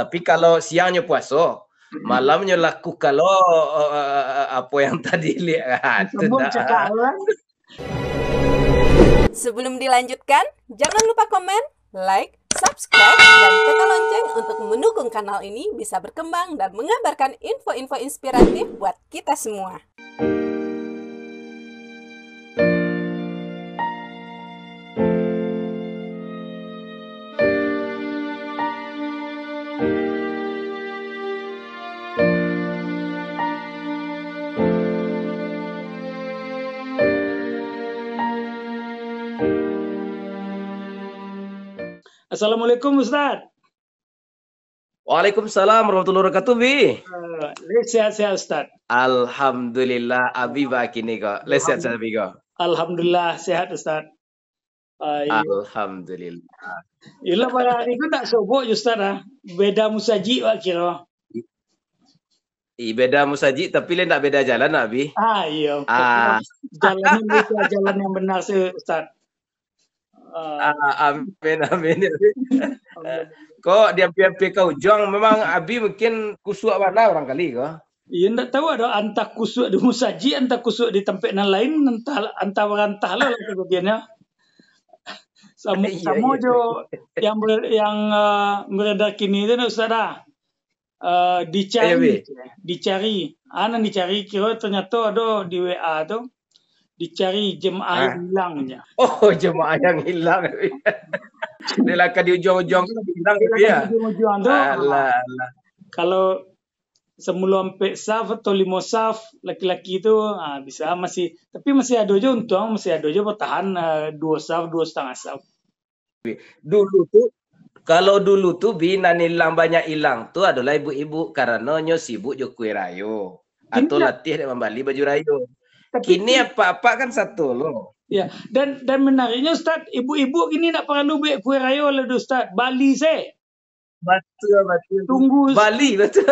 Tapi kalau siangnya puasa, malamnya laku kalau apa yang tadi lihat. Sembung cekak kan? Sebelum dilanjutkan, jangan lupa komen, like, subscribe, dan tekan lonceng untuk mendukung kanal ini bisa berkembang dan mengabarkan info-info inspiratif buat kita semua. Assalamualaikum Ustaz. Waalaikumsalam warahmatullahi wabarakatuh, Bi. Sehat-sehat Ustaz. Alhamdulillah, Abi bakini kok. Sehat saya Bi kok. Alhamdulillah sehat Ustaz. Alhamdulillah. Ila pada hari itu tak sobok Ustaz ah. Beda musaji wak kira. Beda musaji tapi lain tak beda jalan, Abi. Iya. Ah. Jalan yang benar sih Ustaz. Amin. Kok dia pimpin kau ujung memang Abi mungkin kusuk mana orang kali kok. Iya ndak tahu ada antah kusuk di musaji, antah kusuk di tempat yang lain, antah berantah lah kemudiannya. Sama jo yang beredar kini itu Ustaz dicari. Dicari kira ternyata ada di WA tuh. Dicari jemaah yang hilangnya. Oh, jemaah yang hilang. Dia lah di ujung-ujung hilang dia. Ujung-ujung tu. Kalau semula sampai saf atau 5 saf laki-laki itu bisa masih, tapi masih ada je untung, masih ada je bertahan 2 saf, 2,5 saf. Kalau dulu tuh binan hilang banyak hilang tuh adalah ibu-ibu karena nyo sibuk jo kue rayo atau latih dan membali baju rayo. Kini apa-apa kan satu loh. Ya, dan menariknya Ustaz, ibu-ibu ini nak perlu buat kue rayo lah Ustaz. Bali saya. Betul. Tunggu. Bali betul.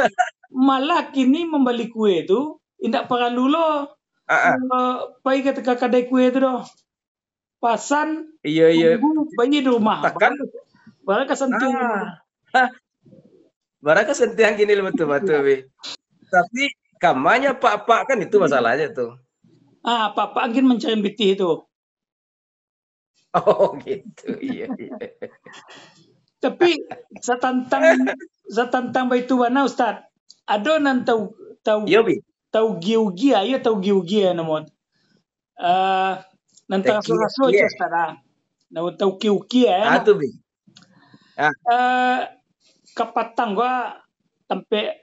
Malah kini membeli kue itu tidak perlu loh. Pergi ke kedai kue itu doh. Pasan. Iya. Bayi di rumah. Tekan. Barang kesentuh. Barang kesentuh gini betul. Tapi kamanya pak kan itu masalahnya tuh. Pak angin mencari biti itu. Oh gitu, iya. Tapi setantang baitu mana Ustaz? Ada nan tahu giugia namanya. Nan raso Ustaz. Nan tahu giugia ya. Tuh Bi. Kapatang gua sampai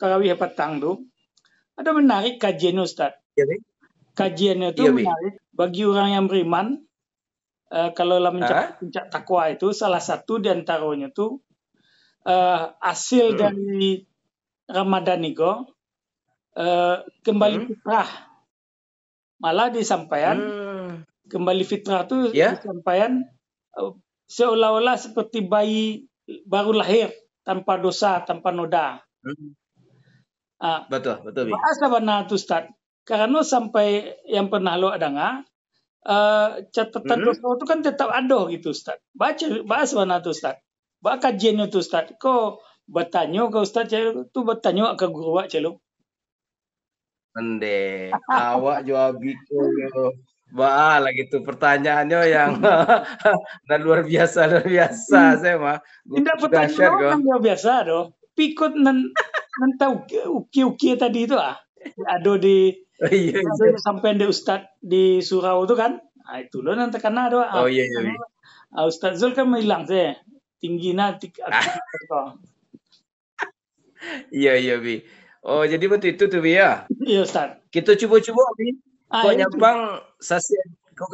karawi petang tu. Ada menarik kajian Ustaz. Kajiannya itu menarik bagi orang yang beriman. Kalau mencapai puncak takwa itu salah satu di antaranya itu hasil dari Ramadan itu kembali fitrah. Malah disampaikan kembali fitrah itu disampaikan seolah-olah seperti bayi baru lahir tanpa dosa, tanpa noda. Betul. Bahasa benar tu Ustaz. Karena sampai yang pernah lo dengar, catatan dosa itu kan tetap ada gitu Ustaz. Bahas mana tu Ustaz. Bahas kajiannya tu Ustaz. Kau bertanya ke Ustaz, tu bertanya ke guru awak celo. Ande, awak jawab gitu. Bah lagi tu pertanyaannya yang luar biasa saya mah. Tidak pertanyaan luar biasa doh. Pikut nan tahu uki tadi itu ada di sampai di Ustaz di surau itu kan. Itu loh nanti karena ada. Iya. Ustaz Zul kan hilang saya. Tingginya Iya Bi. Oh jadi betul itu tuh Bi ya. Iya Ustaz. Kita coba Bi. Kok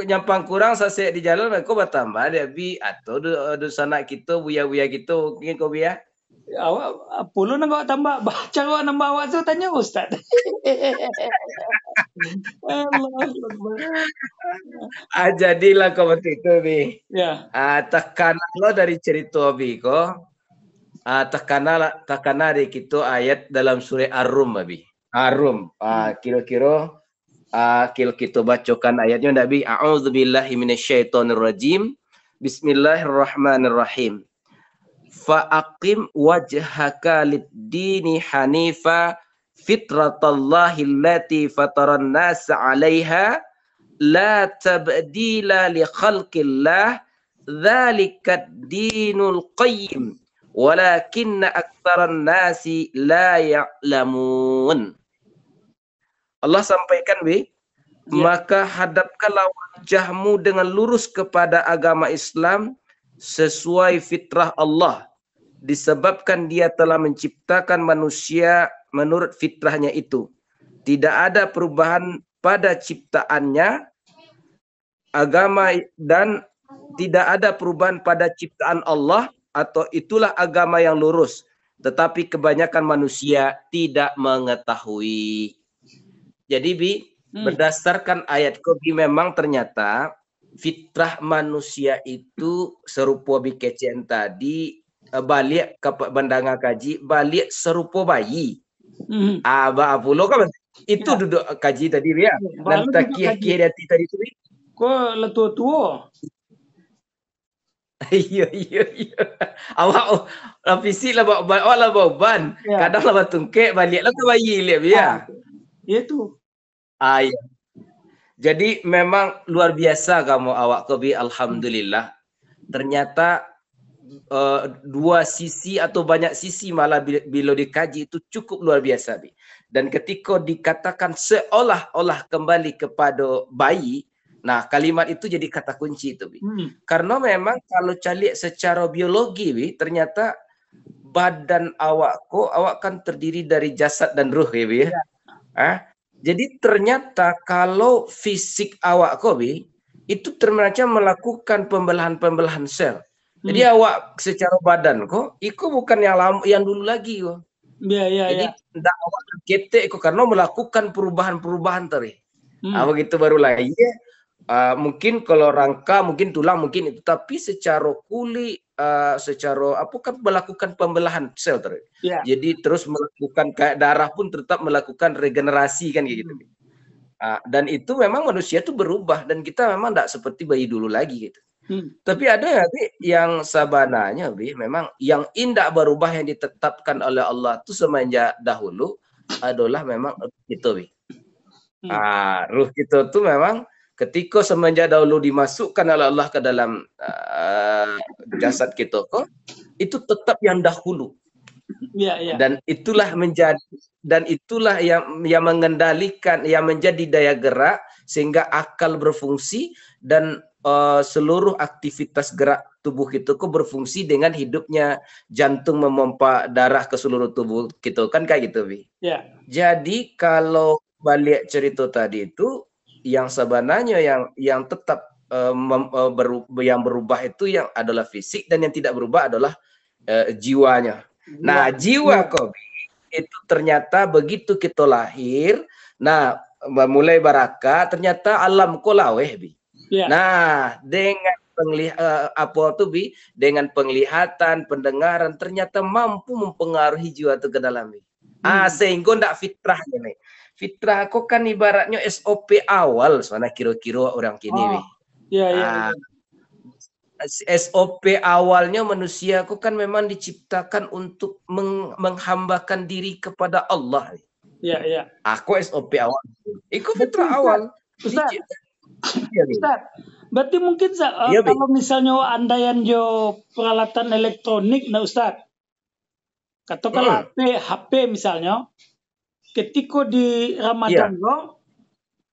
nyampang kurang sase di jalan kok bertambah deh Bi atau dosa anak kita buya gitu mungkin kok Bi ya. Awak puluh nak awak tambah baca awak nambah awak tu tanya Ustaz. Jadilah kau betul itu Bi. Ya. Tekanan lo dari cerita Bi kok. Tekanan di kita ayat dalam surah Ar-Rum Bi. Ar-Rum. Kira-kira kita bacakan ayatnya Nabi. A'udzubillahi minasyaitonirrajim. Bismillahirrahmanirrahim. fa'aqim wajhaka lid-dini hanifa fitratallahi allati fataran nas 'alaiha la tabdila li khalqillah dzalika dinul qayyim walakinna aktsaran nasi la ya'lamun. Allah sampaikan, maka hadapkanlah wajahmu dengan lurus kepada agama Islam sesuai fitrah Allah, disebabkan Dia telah menciptakan manusia menurut fitrahnya itu. Tidak ada perubahan pada ciptaannya, agama, dan tidak ada perubahan pada ciptaan Allah, atau itulah agama yang lurus. Tetapi kebanyakan manusia tidak mengetahui. Jadi berdasarkan ayat Bi, memang ternyata fitrah manusia itu serupa kecen tadi, balik ke bandanga kaji, balik serupa bayi. Pulau kan itu ya. Duduk kaji tadi ya. Dan takiyah hati tadi tu. Kok letua-tua? Iya. Awak fisik lah bawa ban. Ya. Kadang lah tungkek balik lah ke bayi lihat ya. Itu. Iya. Jadi memang luar biasa kamu awak Bi, alhamdulillah. Ternyata dua sisi atau banyak sisi malah bila dikaji itu cukup luar biasa Bi. Dan ketika dikatakan seolah-olah kembali kepada bayi, nah kalimat itu jadi kata kunci itu Bi. Karena memang kalau cari secara biologi Bi, ternyata badan awak kan terdiri dari jasad dan ruh ya Bi. Jadi ternyata kalau fisik awak Bi itu ternyata melakukan pembelahan sel. Jadi awak secara badan itu bukan yang dulu lagi Jadi tidak awak ketek karena melakukan perubahan tadi. Begitu barulah mungkin kalau rangka, mungkin tulang, mungkin itu, tapi secara kulit, secara kan melakukan pembelahan sel tadi. Jadi terus melakukan kayak darah pun tetap melakukan regenerasi kan kayak gitu. Dan itu memang manusia itu berubah dan kita memang tidak seperti bayi dulu lagi gitu. Tapi ada yang sabananya memang yang indah berubah yang ditetapkan oleh Allah itu semenjak dahulu adalah memang itu ruh kita tuh memang ketika semenjak dahulu dimasukkan oleh Allah ke dalam jasad kita itu tetap yang dahulu. Dan itulah yang mengendalikan, yang menjadi daya gerak sehingga akal berfungsi dan seluruh aktivitas gerak tubuh kita berfungsi dengan hidupnya jantung memompa darah ke seluruh tubuh kita kan kayak gitu Jadi kalau balik cerita tadi itu yang sebenarnya yang tetap yang berubah itu yang adalah fisik dan yang tidak berubah adalah jiwanya. Nah jiwa itu ternyata begitu kita lahir, nah mulai baraka ternyata alam kolaweh Nah, dengan dengan penglihatan, pendengaran ternyata mampu mempengaruhi jiwa itu ke dalam. Sehingga ndak fitrah ini. Fitrah kok kan ibaratnya SOP awal soalnya kira-kira orang kini. SOP awalnya manusia kok kan memang diciptakan untuk menghambakan diri kepada Allah. Aku SOP awal. Itu fitrah awal. Ustaz, berarti mungkin kalau misalnya andaian jo peralatan elektronik, nah Ustaz, katakanlah HP misalnya, ketika di Ramadan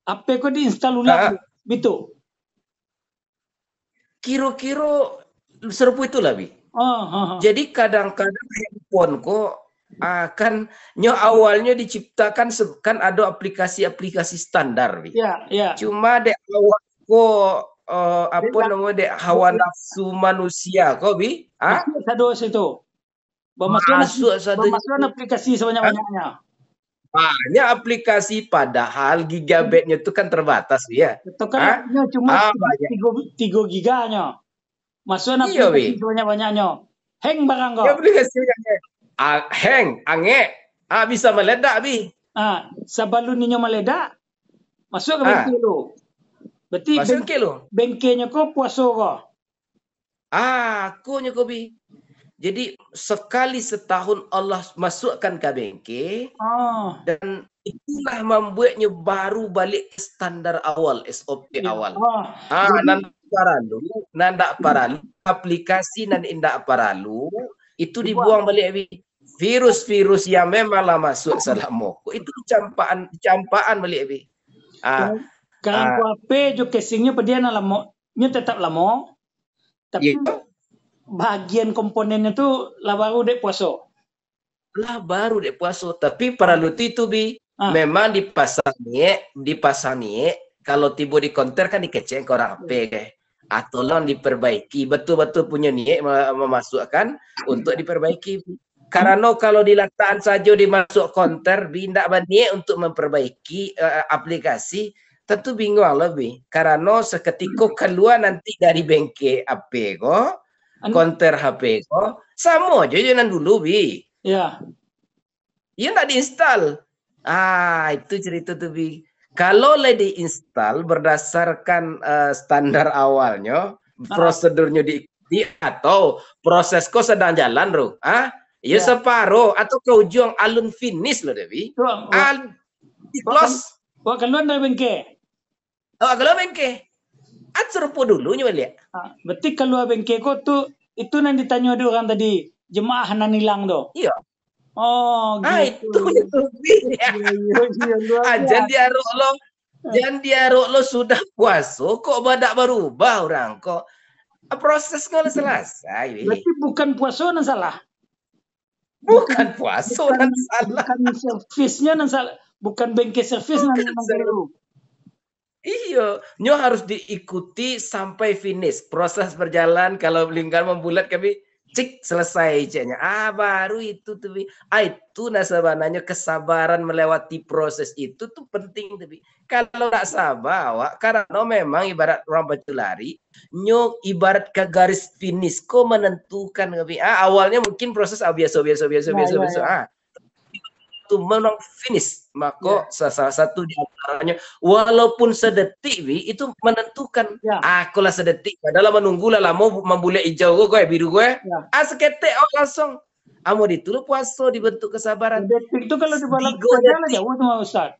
HP ko diinstal ulang, gitu. Kira-kira serupa itulah Bi. Jadi kadang-kadang handphone kan awalnya diciptakan kan ada aplikasi-aplikasi standar cuma dek awak dek hawa nafsu manusia Bi situ Bemasukan aplikasi sebanyak-banyaknya. Banyak aplikasi padahal gigabitnya itu kan terbatas itu kan cuma 3 giganya masukan aplikasi sebanyak-banyaknya hang barang hang, bisa meledak Bi. Sebelum ninyo meledak, masuk ke bengkel lo. Berarti bengkelnya kok puasa kok. Aku Bi. Jadi sekali setahun Allah masukkan ke bengke, dan itulah membuatnya baru balik ke standar awal, SOP awal. Nandak paralu, aplikasi nan indak paralu, itu dibuang balik. Virus-virus yang memanglah masuk selama itu campaan balik. Kalau HP jo casingnya pediana lamo, nya tetap lamo. Tapi bagian komponennya tuh lah baru dek puaso. Tapi paralu itu memang dipasang ni kalau tiba di konter kan dikecek ke orang HP tolong diperbaiki, betul-betul punya niat memasukkan untuk diperbaiki. Karena kalau dilataan saja dimasuk konter, tidak berniat untuk memperbaiki aplikasi, tentu bingung lebih. Karena seketika keluar nanti dari bengkel HP konter HP sama aja jangan dulu Iya, nggak diinstal. Itu cerita tuh Kalau diinstal berdasarkan standar awalnya, prosedurnya diikuti atau proses sedang jalan, ya separuh atau ke ujung alun finish loh Dewi. Di close. Keluar dari bengkel. Keluar bengkel. Serupa dulu lihat. Berarti keluar bengkel kok tuh itu yang ditanya ada orang tadi, jemaah nan hilang tuh. Iya. Gitu. Itu jangan diaruk lo sudah puasa kok badak berubah orang kok. Proses nggak selesai. Berarti bukan puasa yang salah. Bukan puasa yang salah. Bukan servisnya yang salah. Bukan bengkel servis yang salah. Iya, nyo harus diikuti sampai finish. Proses berjalan, kalau lingkar membulat kami cik selesai ceknya. Baru itu tuh. Itu sebenarnya kesabaran melewati proses itu tuh penting tuh. Kalau nggak sabar, karena memang ibarat orang berlari, nyo ibarat ke garis finish kok menentukan awalnya mungkin proses biasa. Itu menang finish, maka salah satu di antaranya walaupun sedetik itu menentukan. Kalau sedetik dalam menunggu lah mau membulai hijau gue biru gue seketik langsung mau ditulu puasa dibentuk kesabaran. Sedetik itu kalau di balap sepeda lah jauh sama Ustaz.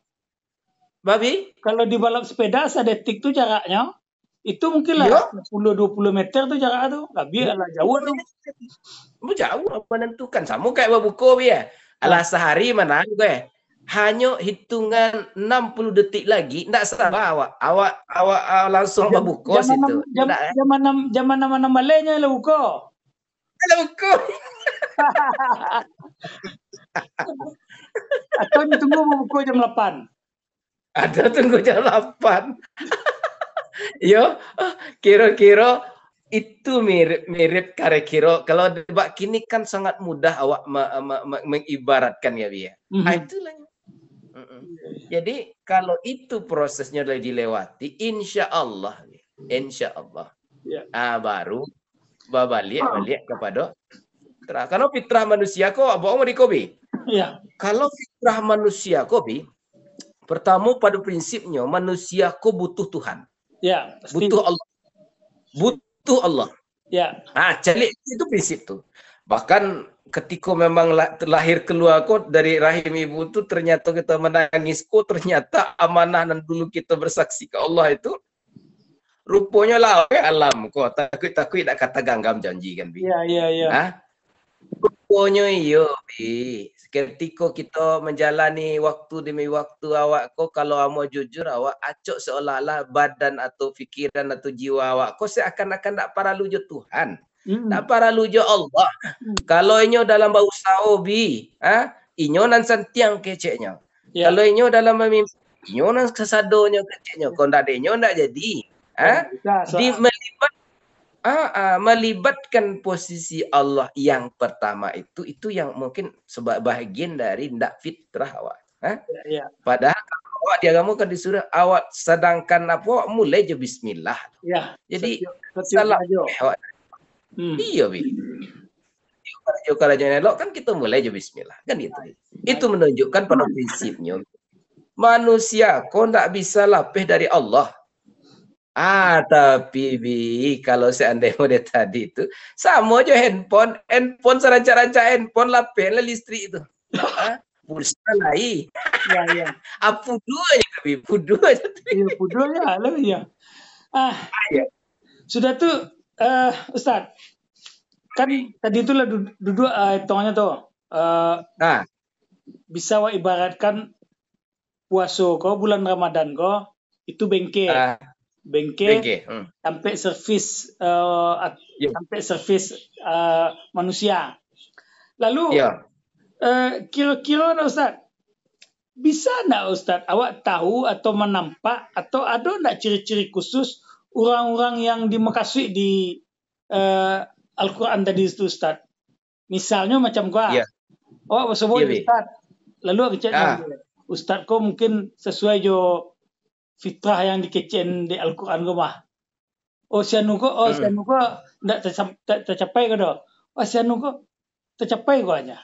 Babi? Kalau di balap sepeda sedetik itu jaraknya itu mungkin lah 10-20 meter tuh jarak tuh lebih lah jauh tuh. Jauh menentukan sama kayak babuko ya. Sehari mana gue hanya hitungan 60 detik lagi ndak sabar awak langsung berbuka situ. Zaman nama malenya lah buka. Atau ditunggu buka jam 8. Ada tunggu jam 8. Yo, kira-kira itu mirip kira-kira kalau debat kini kan sangat mudah awak mengibaratkan ya itulah. Jadi kalau itu prosesnya sudah dilewati, insya Allah baru balik kepada fitrah. Karena fitrah manusia kok mau dikobi. Kalau fitrah manusia kobi, pertama pada prinsipnya manusia kok butuh Tuhan. Butuh Allah. Butuh Allah. Jadi itu prinsip tuh. Bahkan ketika memang terlahir keluar kok dari rahim ibu tuh ternyata kita menangis kok ternyata amanah dan dulu kita bersaksi ke Allah itu rupanya lah alam kok takut nak kata ganggam janji kan rupanya ketika kita menjalani waktu demi waktu awak kok kalau mau jujur awak acok seolah-olah badan atau pikiran atau jiwa awak kok seakan-akan tak paralu jo Tuhan. Tak paralu jo Allah. Kalau inyo dalam berusaha inyo nan santiang keceknya. Kalau inyo dalam memimpin inyo nan kesadonya keceknya. Kalau ndak inyo ndak jadi. Melibatkan posisi Allah yang pertama itu yang mungkin bahagian dari ndak fitrah awak. Padahal awak di agama kan disuruh awak sedangkan apa mulai je bismillah. Jadi salah awak. Iya kalau jangan elok kan kita mulai je bismillah kan gitu. Itu menunjukkan pada prinsipnya manusia kok ndak bisa lapih dari Allah. Tapi kalau seandainya model tadi itu sama aja handphone seranca-ranca handphone lapel listrik itu. Pulsa lain. Ya. Pudu aja tapi pudu aja. Iya, pudu ya, lo ya. Ya. Sudah tuh Ustaz. Kan tadi itulah duduk hitungannya tuh. Bisa ibaratkan puasa kau bulan Ramadan kau itu bengke. Bengke sampai servis sampai servis manusia. Lalu kira-kira Ustaz, bisa enggak Ustaz awak tahu atau menampak atau ada enggak ciri-ciri khusus orang-orang yang dimakasui di Al-Quran tadi itu Ustaz? Misalnya macam gua, awak sebut Ustaz, lalu aku cakap Ustaz kau mungkin sesuai jo fitrah yang dikecen di Al-Quran gua mah. Sianu ko enggak tercapai ko do. Sianu ko tercapai ko aja.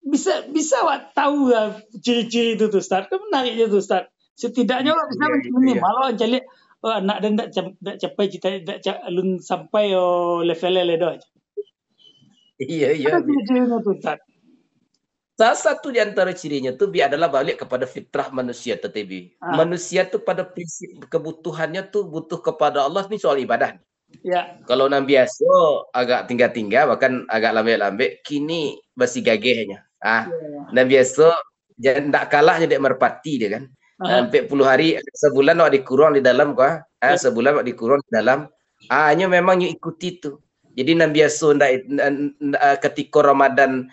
Bisa awak tahu ciri-ciri itu tuh Ustaz. Kan menariknya tuh Ustaz. Setidaknya awak bisa minimal awak cari anak dan enggak capai cita enggak alun sampai level do aja. Iya. Ciri-cirinya tuh Ustaz. Salah satu di antara cirinya tuh adalah balik kepada fitrah manusia TTB. Manusia tuh pada prinsip kebutuhannya tuh butuh kepada Allah ini soal ibadah. Ya. Kalau nang biasa agak tinggal-tinggal bahkan agak lambe-lambe kini masih gagehnya. Nang biasa jangan tak kalah jadi merpati dia kan. Sampai puluh hari sebulan awak dikurung di dalam sebulan awak dikurung di dalam. Hanya memang you ikuti tuh. Jadi nang biasa ketika Ramadan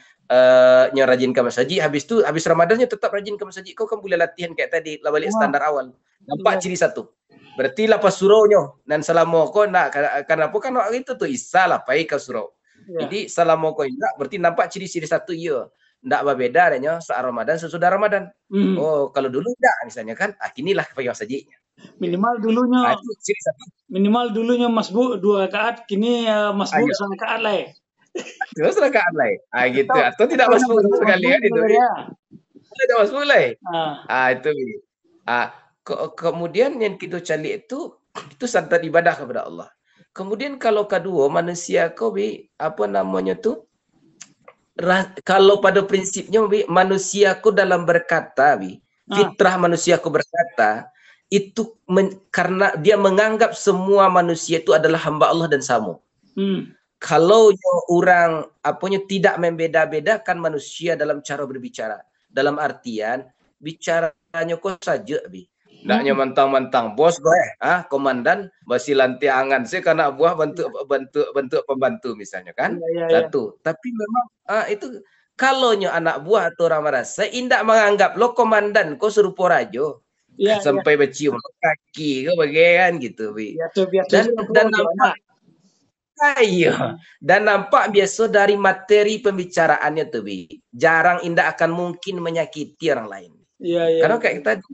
rajin ke masjid, habis Ramadannya tetap rajin ke masjid, kau kan boleh latihan kayak tadi, lah balik standar awal. Nampak ciri satu. Berarti lah pas suruhnya dan selama kau nak kenapa kan waktu itu tuh isa lah pai ke surau. Jadi selama kau enggak berarti nampak ciri-ciri satu iya. Ndak berbeda adanya saat Ramadan sesudah Ramadan. Kalau dulu enggak misalnya kan, kinilah pergi masjidnya. Minimal dulunya ciri satu. Minimal dulunya masbuk 2 rakaat, kini masbuk 1 rakaat lah. Terus rakaat lain. Gitu. Atau tidak masuk sekali kan itu. Tidak masuk lain. Itu. Kemudian yang kita cari itu santan ibadah kepada Allah. Kemudian kalau kedua manusia kalau pada prinsipnya manusiaku dalam berkata fitrah manusiaku berkata itu karena dia menganggap semua manusia itu adalah hamba Allah dan sama. Kalau orang tidak membeda-bedakan manusia dalam cara berbicara, dalam artian bicaranya kok saja ndaknya mentang-mentang bos komandan masih lantai angan saya karena buah bentuk pembantu misalnya kan. Satu. Tapi memang itu kalau anak buah atau orang merasa indak menganggap lo komandan kok serupa rajo. Sampai bercium kaki kok bagian gitu dan nampak dan nampak biasa dari materi pembicaraannya tuh jarang indak akan mungkin menyakiti orang lain. Karena kayak tadi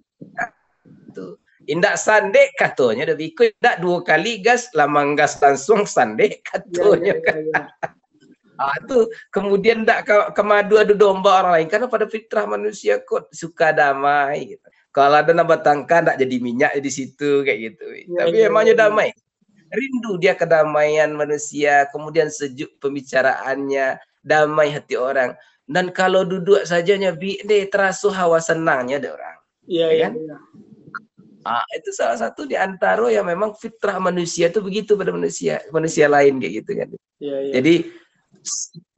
tuh indak sandek katanya lebih indak 2 kali gas lamang gas langsung sandek katanya itu kemudian ndak kemadu adu domba orang lain karena pada fitrah manusia kok suka damai gitu. Kalau ada nabatangka ndak jadi minyak di situ kayak gitu. Tapi emangnya damai. Rindu dia kedamaian manusia, kemudian sejuk pembicaraannya, damai hati orang. Dan kalau duduk sajanya terasa hawa senangnya ada orang. Kan? Itu salah satu di antara yang memang fitrah manusia itu begitu pada manusia lain kayak gitu kan. Jadi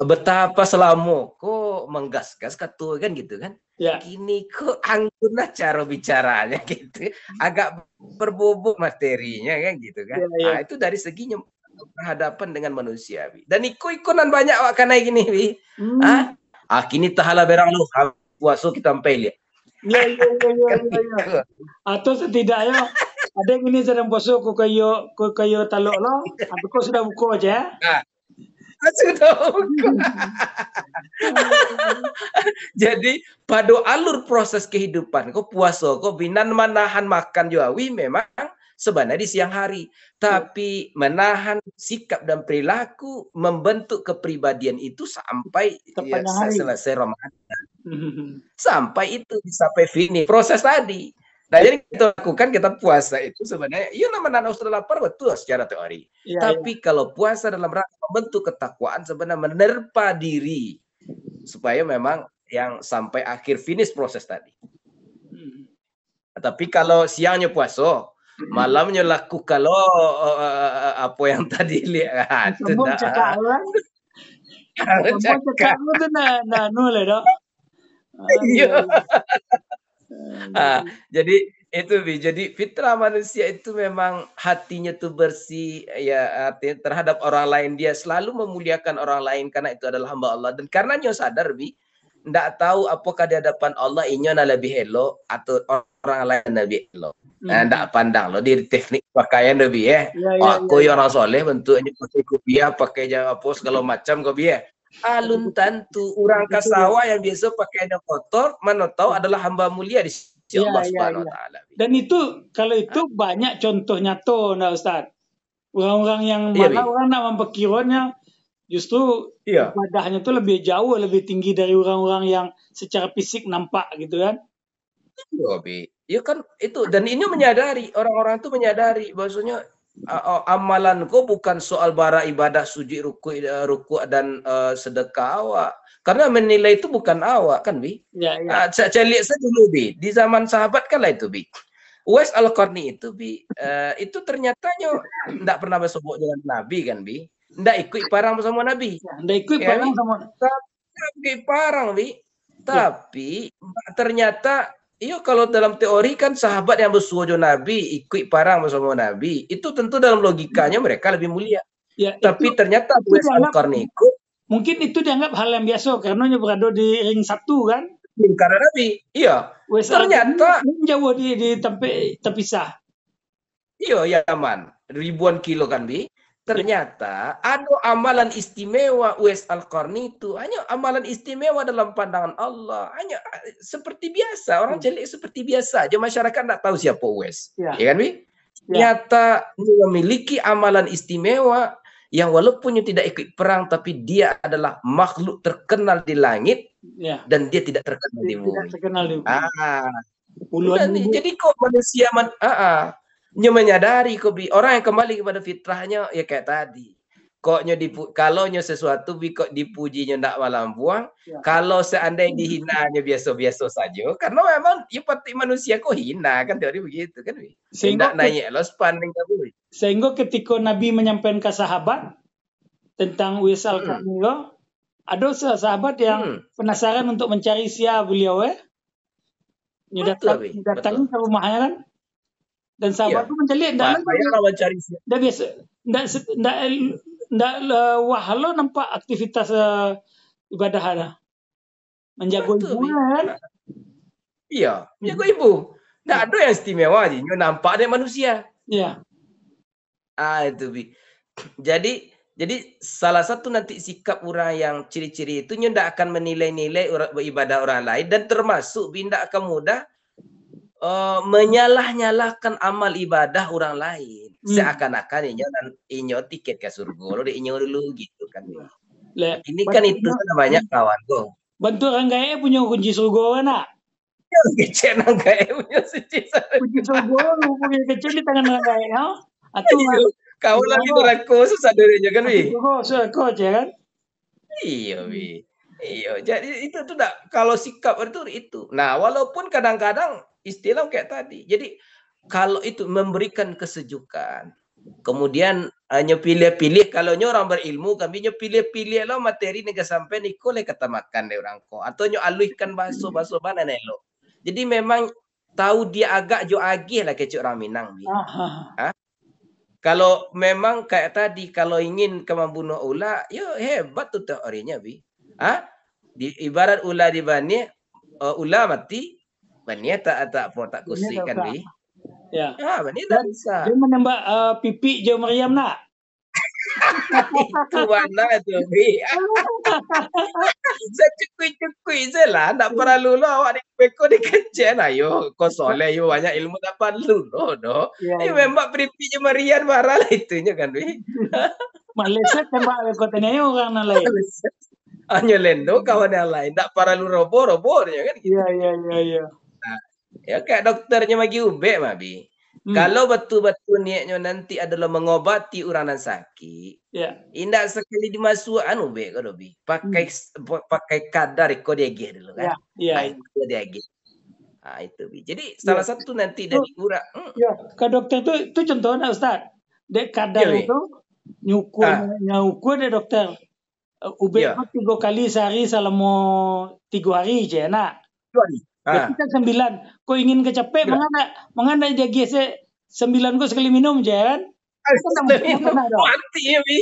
betapa selama kok menggas-gas kata kan gitu kan. Kini kok anggun cara bicaranya gitu. Agak berbobot materinya kan gitu kan. Itu dari seginya berhadapan dengan manusia. Dan ikut-ikutan banyak awak kanai gini. Kini tahala berang lu puasa kita sampai lihat. Atau setidaknya ada yang ini sedang puasa kok kayo talok lo, atau kok sudah buka aja. Jadi pada alur proses kehidupan kok puasa kok binan menahan makan jawi memang sebenarnya di siang hari, tapi menahan sikap dan perilaku membentuk kepribadian itu sampai selesai Ramadan. Sampai itu sampai finish proses tadi. Nah, jadi kita lakukan, kita puasa itu sebenarnya, iya nama sudah lapar betul secara teori. Tapi kalau puasa dalam rangka membentuk ketakwaan sebenarnya menerpa diri supaya memang yang sampai akhir finish proses tadi. Tapi kalau siangnya puasa, malamnya laku kalau apa yang tadi lihat. Sambung cakap kan? Sambung cakap itu nah noleh dok. Iya. Jadi itu jadi fitrah manusia itu memang hatinya tuh bersih ya, artinya terhadap orang lain dia selalu memuliakan orang lain karena itu adalah hamba Allah, dan karena nyo sadar ndak tahu apakah di hadapan Allah inyo lebih elok atau orang lain lebih elok. Ndak pandang lo di teknik pakaian lebih aku orang soleh bentuknya pakai kopiah, pakai apa segala macam kopiah. Alun tentu orang kasawa yang biasa pakainya kotor, mana tahu adalah hamba mulia di sisi Allah Subhanahu wa taala. Dan itu kalau itu banyak contoh nyata nah Ustaz. Orang-orang yang mana orang nak memperkiranya justru ibadahnya itu lebih jauh lebih tinggi dari orang-orang yang secara fisik nampak gitu kan. Iya kan itu, dan ini menyadari, orang-orang itu menyadari bahwasanya amalanku bukan soal bara ibadah sujud ruku dan sedekah awak, karena menilai itu bukan awak kan saya lihat saja dulu di zaman sahabat kan lah itu Uwais Al-Qarni itu itu ternyatanya tidak pernah bersobok dengan Nabi kan tidak ikut parang bersama Nabi, tidak ikut parang sama tapi ternyata kalau dalam teori kan sahabat yang bersuara Nabi, ikut parang bersama Nabi, itu tentu dalam logikanya mereka lebih mulia. Tapi ternyata Uwais Al-Qarni mungkin itu dianggap hal yang biasa karena dia berada di ring satu kan. Karena Nabi, ternyata jauh di terpisah. Yaman, ribuan kilo kan ternyata ada amalan istimewa Uwais Al-Qarni itu, hanya amalan istimewa dalam pandangan Allah, hanya seperti biasa, orang celik seperti biasa aja, masyarakat tidak tahu siapa Uwais. Ya kan ternyata memiliki amalan istimewa yang walaupun tidak ikut perang, tapi dia adalah makhluk terkenal di langit dan dia tidak terkenal di bumi. Jadi kok manusia menyadari orang yang kembali kepada fitrahnya kayak tadi. Kalau sesuatu kok dipujinya ndak malam buang, kalau seandainya dihinanya biasa-biasa saja, karena memang pasti manusia kok hina kan, teori begitu kan. Sehingga naik los pandang kabur. Sehingga ketika Nabi menyampaikan ke sahabat tentang Uwais Al-Qarni, ada sahabat yang penasaran untuk mencari siapa beliau datang ke rumahnya kan. Dan sahabat itu mencari, tidak biasa, tidak wahalo nampak aktivitas ibadah ada, menjaga ibu kan? Iya, menjaga ibu. Tidak ada yang istimewa aja, nampak ada manusia. Iya. Itu jadi salah satu nanti sikap orang yang ciri-ciri itu tidak akan menilai-nilai ibadah orang lain, dan termasuk tidak akan mudah menyalah-nyalahkan amal ibadah orang lain, seakan-akan inyo tiket ke surga lo di inyo dulu gitu kan. Ini kan itu namanya kawan kok. Bantu orang kaya punya kunci surga nak. Kecil orang kaya punya kunci surga, punya kecil di tangan orang kaya. Atau kau lagi berlaku susah dirinya kan susah kan. Iya jadi itu tuh kalau sikap itu. Nah walaupun kadang-kadang istilah kayak tadi. Jadi kalau itu memberikan kesejukan, kemudian hanya pilih-pilih, kalau orang berilmu kami pilih-pilih lo materi nega sampai niko le ketamakan deh orang ko, atau alihkan bahasa mana nelo. Jadi memang tahu dia agak jo agih lah kecil orang Minang. Kalau memang kayak tadi, kalau ingin membunuh ular, hebat tuh teorinya ibarat ular di bani, ular mati. Bania tak kusik kan Bania tak bisa. Dia menembak pipi Jo Maryam nak. Itu mana tu saya cukui je lah, tak perlu lah awak beko dikecen ayo kau soleh yo banyak ilmu tak perlu no. Ini memang pipi Jo Maryam marah lah itunya kan Malaysia tembak kota ni orang lain. Hanya lendo kawan yang lain tak perlu robo-robo kan. Iya. Ya kayak dokternya bagi ube mah bi. Kalau betul-betul niatnya nanti adalah mengobati orang yang sakit, indah sekali dimasuk anu be kalau bi. Pakai kadar kau diagih dulu kan. Kau diagih. Ah itu bi. Jadi salah satu nanti dari urang. Ke dokter itu contohnya Ustaz. Dek kadar itu nyukur deh dokter. Ube itu 3 kali sehari selama 3 hari je nak. 2 hari. Berarti kan 9. Kau ingin kecapek, mengana dia gese 9 kau sekali minum je kan? Mati ya bi.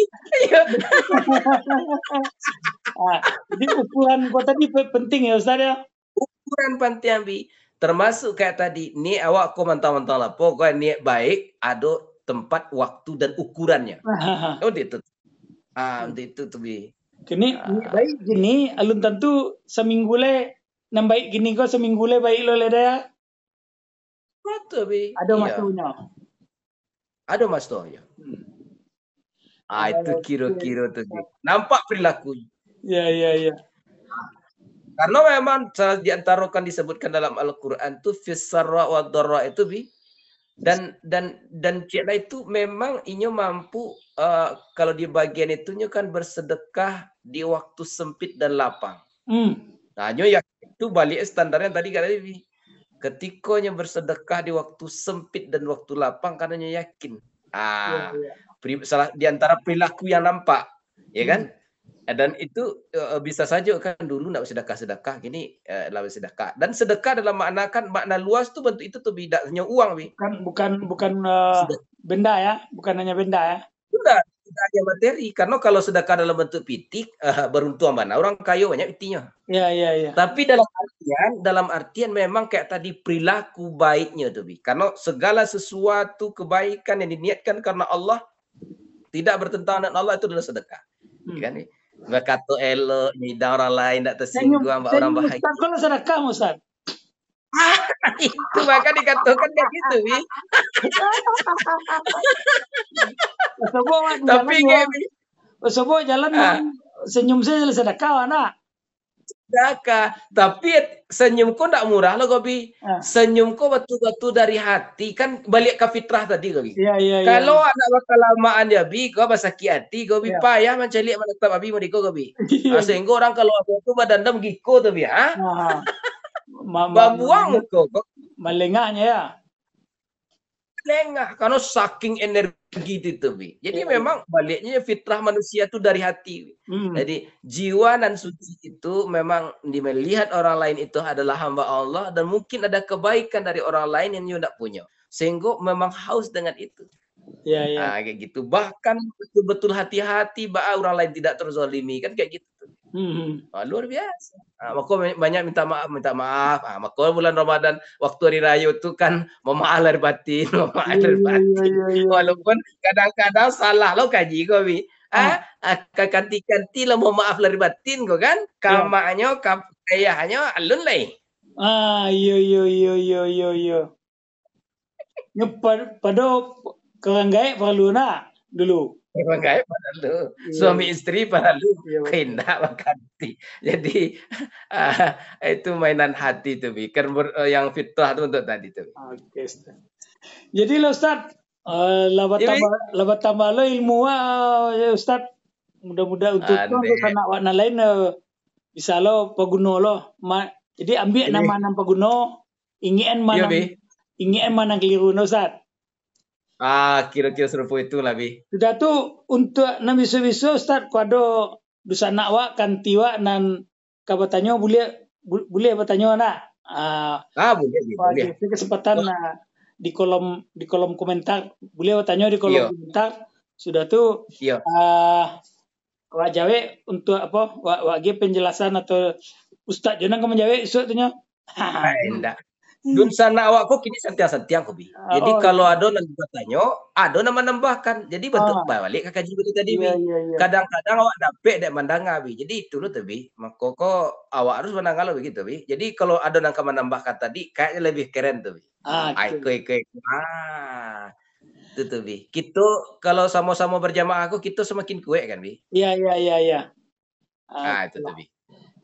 Jadi ukuran kau tadi penting ya Ustaz ya. Ukuran penting bi. Termasuk kayak tadi, ni awak kau mentang-mentang lah. Pokoknya niat baik, ada tempat, waktu dan ukurannya. Untuk itu. Untuk itu tuh bi. Kini baik gini, alun tentu seminggu le. Nam baik gini kau seminggu le baik lo le dah. Betul bi. Ada masuknya. Ada masuknya. Itu kira-kira tuh. Nampak perilaku. Ya. Karena memang di antara kan disebutkan dalam Al-Qur'an tuh fisarra wa dharra itu bi. Dan cina itu memang inyo mampu kalau di bagian itunya kan bersedekah di waktu sempit dan lapang. Nah, nyo ya itu balik standarnya tadi kata bi. Ketika nyo bersedekah di waktu sempit dan waktu lapang karena nyo yakin. Salah di antara perilaku yang nampak, ya kan? Dan itu bisa saja kan dulu nak sedekah gini lah sedekah. Dan sedekah dalam makna luas tuh bentuk itu tuh tidak hanya uang bi. Bukan benda ya, bukan hanya benda ya. Tidak hanya materi. Karena kalau sedekah dalam bentuk pitik beruntung mana orang kaya banyak pitinya. Iya. Tapi dalam artian memang kayak tadi perilaku baiknya tuh bi. Karena segala sesuatu kebaikan yang diniatkan karena Allah tidak bertentangan dengan Allah itu adalah sedekah. Kan? Berkata elok, nyidang orang lain, tak tersinggung, orang bahagia. Kalau sedekah, Ustaz. Itu maka dikatakan kayak gitu, bi. Tapi Sobo jalan senyum saya sedekah, anak. Sedekah, tapi senyum kau tak murah loh, Gobi. Senyum kau betul-betul dari hati, kan balik ke fitrah tadi, Gobi. Iya. Kalau anak bakal lamaan dia, Bi, kau sakit hati, Gobi payah mencari menetap Abi mau diko, Gobi. Sehingga orang kalau aku tu badan dam giko tu, Bi, Babuang kok. Melengahnya ya. Lengah karena saking energi itu bi. Jadi memang baliknya fitrah manusia itu dari hati. Jadi jiwa dan suci itu memang melihat orang lain itu adalah hamba Allah dan mungkin ada kebaikan dari orang lain yang tidak punya. Sehingga memang haus dengan itu. Iya. Kayak gitu. Bahkan betul-betul hati-hati bahwa orang lain tidak terzalimi kan kayak gitu. Luar biasa. Maka banyak minta maaf. Maka bulan Ramadan waktu hari raya itu kan memaaf lahir batin, Walaupun kadang-kadang salah lo kaji kau bi. Kanti lo mau maaf lahir batin kau kan? Kamaknya ayahnya alun lain. Iya. Pada orang gaib perlu nak dulu. Memang gaib perlu. Suami istri perlu. Kena makanti. Jadi itu mainan hati tuh bi. Yang fitrah itu untuk tadi tuh. Oke. Jadi lo Ustaz, labat tambah lo ilmu ya Ustaz. Mudah-mudahan untuk anak warna lain bisa lo paguna lo. Jadi ambil nama paguna. Ingin mana keliru no Ustaz. Kira-kira serupa itu lah bi. Sudah tu untuk nan bisu-bisu Ustaz kuado dusa nak wak kantiwa nan kabatanyo boleh bertanya nak. Boleh. Kesempatan di kolom komentar boleh bertanya di kolom komentar. Sudah tu wak jawe untuk apa? Wak penjelasan atau Ustaz jangan kamu jawe isu tanya. Enggak. Dun sana awakku kini santiang ko bi. Jadi kalau ada yang bertanya, ada nama nambahkan. Jadi bentuk balik ke kaji betul tadi bi. Kadang-kadang awak dapet dek mandanga bi. Jadi itu loh bi. Maka awak harus mandanga lo begitu bi. Jadi kalau ada yang menambahkan tadi kayaknya lebih keren tuh bi. Itu tuh bi. Kita kalau sama-sama berjamaah kita semakin kuat kan bi. Iya. Itu tuh bi.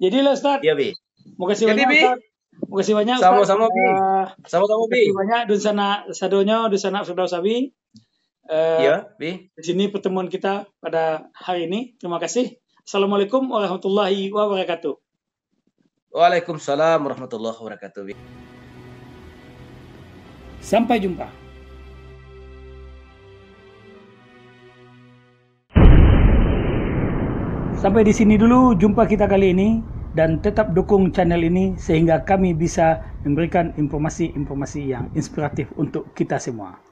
Jadi lo Ustaz. Iya bi. Mau kasih banyak Ustaz. Terima kasih banyak. Sama-sama, Bi. Sama-sama, Terima kasih Bi. banyak Dun Sana Sadonyo, Dun Sana Firdaus Abi. Iya, Bi. Di sini pertemuan kita pada hari ini. Terima kasih. Assalamualaikum warahmatullahi wabarakatuh. Waalaikumsalam warahmatullahi wabarakatuh, Bi. Sampai jumpa. Sampai di sini dulu jumpa kita kali ini, dan tetap dukung channel ini sehingga kami bisa memberikan informasi-informasi yang inspiratif untuk kita semua.